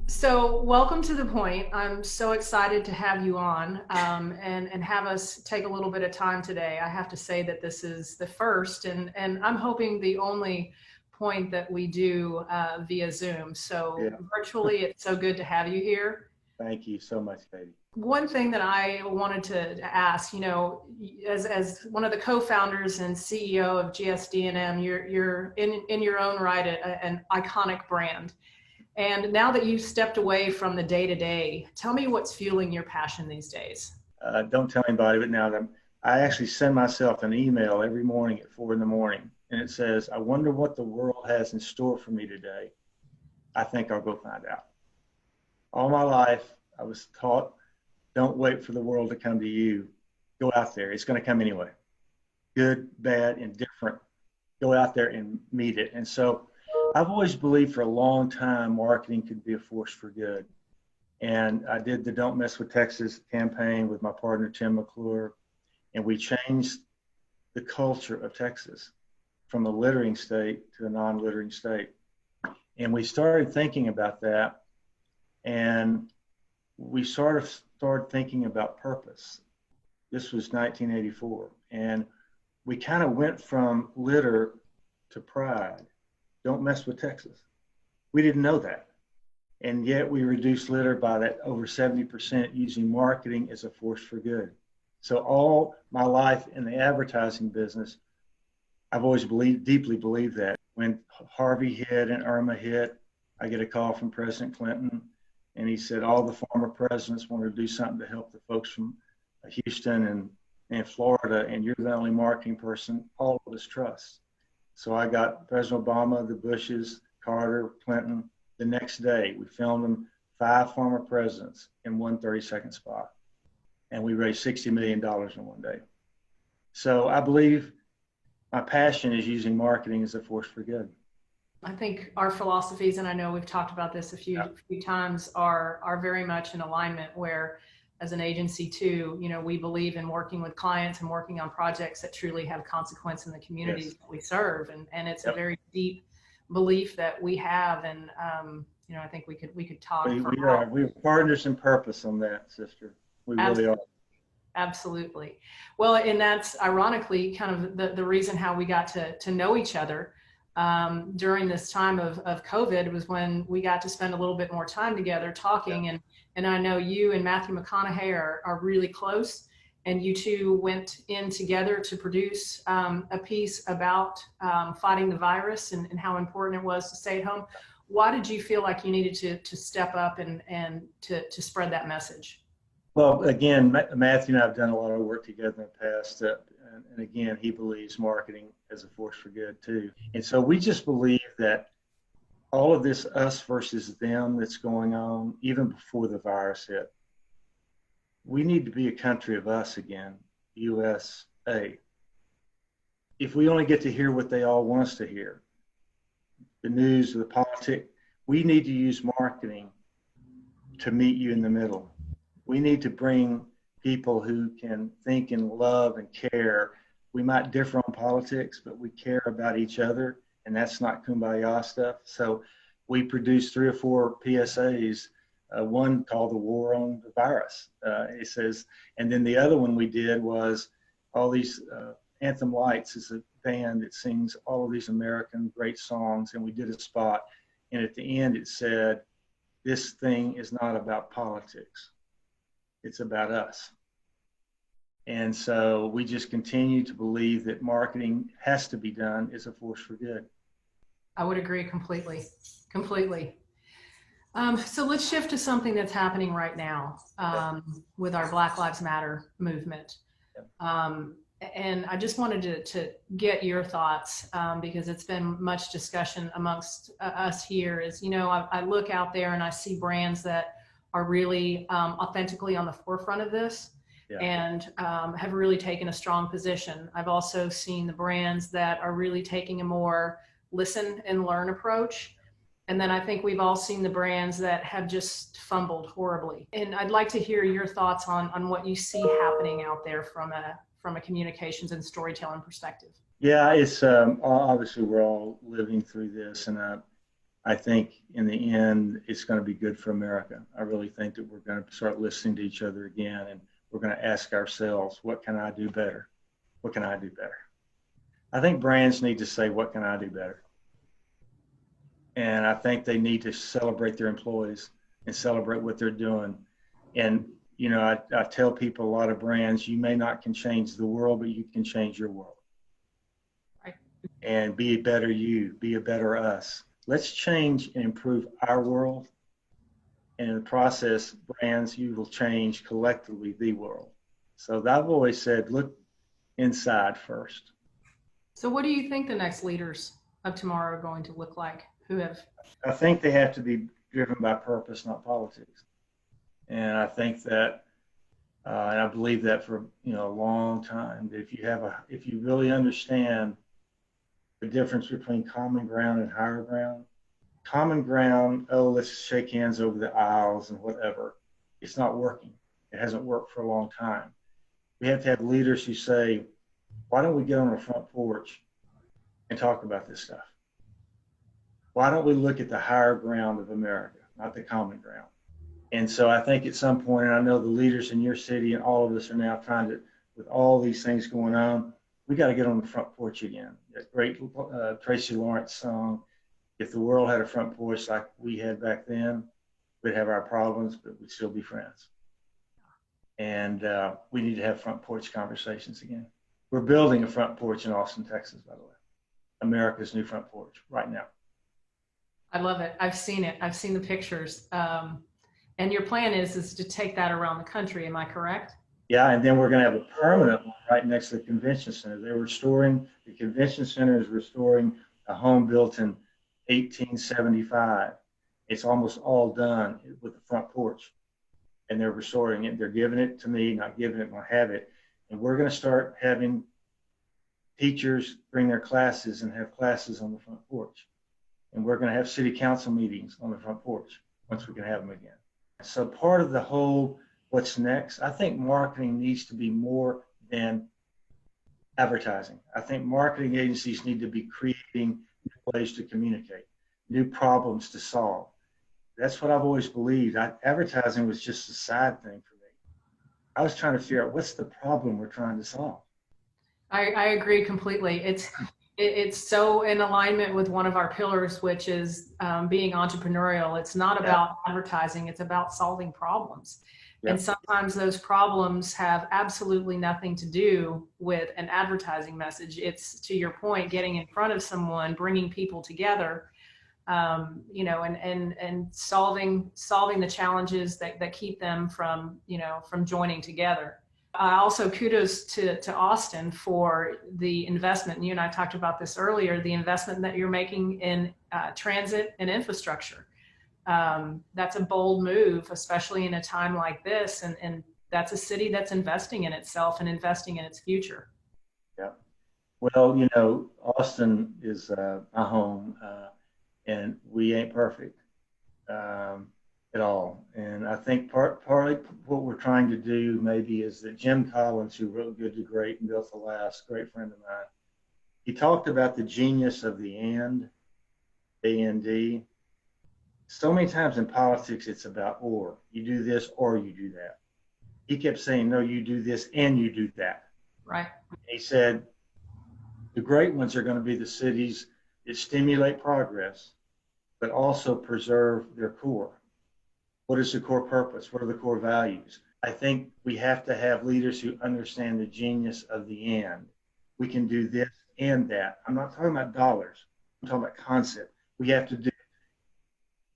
So welcome to The Point. I'm so excited to have you on and have us take a little bit of time today. I have to say that this is the first and I'm hoping the only point that we do via Zoom. So Yeah. virtually, it's so good to have you here. Thank you so much, Katie. One thing that I wanted to ask, as one of the co-founders and CEO of GSD&M, you're in your own right an iconic brand. And now that you've stepped away from the day-to-day, tell me what's fueling your passion these days. Don't tell anybody, but now that I actually send myself an email every morning at 4 a.m, and it says, "I wonder what the world has in store for me today. I think I'll go find out." All my life, I was taught, don't wait for the world to come to you. Go out there. It's going to come anyway. Good, bad, indifferent. Go out there and meet it. And so I've always believed for a long time marketing could be a force for good. And I did the Don't Mess with Texas campaign with my partner, Tim McClure, and we changed the culture of Texas from a littering state to a non-littering state. And we started thinking about that, and we sort of started thinking about purpose. This was 1984, and we kind of went from litter to pride. Don't mess with Texas. We didn't know that. And yet we reduced litter by that over 70% using marketing as a force for good. So all my life in the advertising business, I've always deeply believed that. When Harvey hit and Irma hit, I get a call from President Clinton, and he said all the former presidents wanted to do something to help the folks from Houston and Florida, and you're the only marketing person all of us trust. So I got President Obama, the Bushes, Carter, Clinton. The next day, we filmed them 5 former presidents in one 30-second spot. And we raised $60 million in one day. So I believe my passion is using marketing as a force for good. I think our philosophies, and I know we've talked about this a few times, are very much in alignment, where as an agency too, we believe in working with clients and working on projects that truly have consequence in the communities that we serve. And it's a very deep belief that we have. And, I think we could talk. We're partners in purpose on that, sister. We really are. Absolutely. Well, and that's ironically kind of the reason how we got to know each other during this time of COVID, was when we got to spend a little bit more time together talking. And I know you and Matthew McConaughey are really close, and you two went in together to produce a piece about fighting the virus and how important it was to stay at home. Why did you feel like you needed to step up and to spread that message? Well, again, Matthew and I have done a lot of work together in the past. And again, he believes marketing as a force for good too. And so we just believe that all of this us versus them that's going on, even before the virus hit, we need to be a country of us again, USA. If we only get to hear what they all want us to hear, the news, the politics, we need to use marketing to meet you in the middle. We need to bring people who can think and love and care. We might differ on politics, but we care about each other, and that's not kumbaya stuff. So we produced 3 or 4 PSAs, one called The War on the Virus. It says, and then the other one we did was all these, Anthem Lights is a band that sings all of these American great songs, and we did a spot, and at the end it said, "This thing is not about politics. It's about us." And so we just continue to believe that marketing has to be done as a force for good. I would agree completely. So let's shift to something that's happening right now with our Black Lives Matter movement. And I just wanted to get your thoughts because it's been much discussion amongst us here. I look out there and I see brands that are really authentically on the forefront of this. And have really taken a strong position. I've also seen the brands that are really taking a more listen and learn approach. And then I think we've all seen the brands that have just fumbled horribly. And I'd like to hear your thoughts on what you see happening out there from a communications and storytelling perspective. Yeah, it's obviously we're all living through this, and I think in the end it's going to be good for America. I really think that we're going to start listening to each other again, and we're going to ask ourselves, what can I do better? What can I do better? I think brands need to say, what can I do better? And I think they need to celebrate their employees and celebrate what they're doing. And I tell people, a lot of brands, you may not can change the world, but you can change your world. Right. And be a better you, be a better us. Let's change and improve our world. And in the process, brands, you will change collectively the world. So I've always said, look inside first. So what do you think the next leaders of tomorroh are going to look like? Who have? I think they have to be driven by purpose, not politics. And I think that, and I believe that for a long time, that if you really understand the difference between common ground and higher ground, common ground, oh, let's shake hands over the aisles and whatever, it's not working. It hasn't worked for a long time. We have to have leaders who say, why don't we get on the front porch and talk about this stuff? Why don't we look at the higher ground of America, not the common ground? And so I think at some point, and I know the leaders in your city and all of us are now trying to, with all these things going on, we got to get on the front porch again. That great Tracy Lawrence song, if the world had a front porch like we had back then, we'd have our problems, but we'd still be friends. And we need to have front porch conversations again. We're building a front porch in Austin, Texas, by the way. America's new front porch right now. I love it. I've seen it. I've seen the pictures. And your plan is to take that around the country. Am I correct? Yeah, and then we're going to have a permanent one right next to the convention center. The convention center is restoring a home built in 1875. It's almost all done with the front porch. And they're restoring it. They're giving it to me, not giving it, I have it. And we're going to start having teachers bring their classes and have classes on the front porch. And we're going to have city council meetings on the front porch once we can have them again. So part of the whole what's next, I think marketing needs to be more than advertising. I think marketing agencies need to be creating new ways to communicate, new problems to solve. That's what I've always believed. Advertising was just a side thing for me. I was trying to figure out what's the problem we're trying to solve. I agree completely. It's so in alignment with one of our pillars, which is being entrepreneurial. It's not about advertising, it's about solving problems. And sometimes those problems have absolutely nothing to do with an advertising message. It's, to your point, getting in front of someone, bringing people together, and solving the challenges that keep them from joining together. Also, kudos to Austin for the investment. You and I talked about this earlier, the investment that you're making in transit and infrastructure. That's a bold move, especially in a time like this. And that's a city that's investing in itself and investing in its future. Yeah. Well, Austin is my home, and we ain't perfect at all. And I think partly what we're trying to do maybe is that Jim Collins, who wrote Good to Great and Built to Last, great friend of mine, he talked about the genius of the A&D. So many times in politics, it's about or. You do this or you do that. He kept saying, no, you do this and you do that. Right. He said, the great ones are going to be the cities that stimulate progress, but also preserve their core. What is the core purpose? What are the core values? I think we have to have leaders who understand the genius of the and. We can do this and that. I'm not talking about dollars. I'm talking about concept. We have to do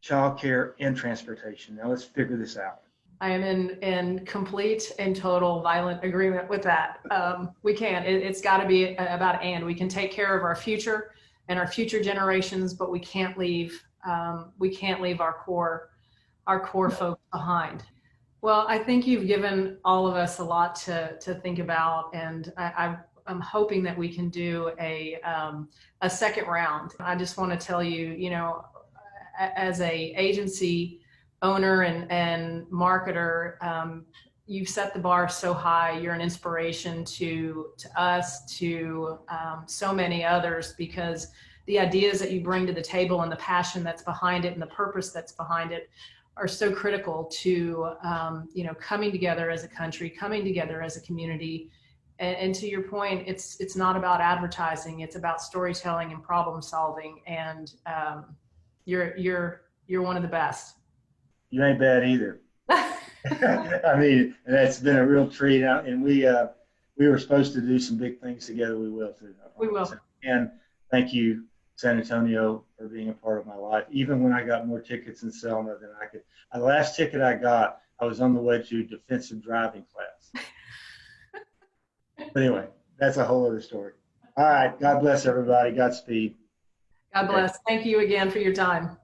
childcare and transportation. Now let's figure this out. I am in complete and total violent agreement with that. We can. It's got to be about and. We can take care of our future and our future generations, but we can't leave our core folks behind. Well, I think you've given all of us a lot to think about, and I'm hoping that we can do a second round. I just want to tell you, as a agency owner and marketer, you've set the bar so high. You're an inspiration to us, to so many others, because the ideas that you bring to the table and the passion that's behind it and the purpose that's behind it are so critical to coming together as a country, coming together as a community. And to your point, it's not about advertising. It's about storytelling and problem solving. And you're one of the best. You ain't bad either. I mean, that's been a real treat. And we were supposed to do some big things together. We will too. We will. And thank you, San Antonio, for being a part of my life. Even when I got more tickets in Selma than I could. The last ticket I got, I was on the way to defensive driving class. But anyway, that's a whole other story. All right. God bless everybody. Godspeed. God bless. Thank you again for your time.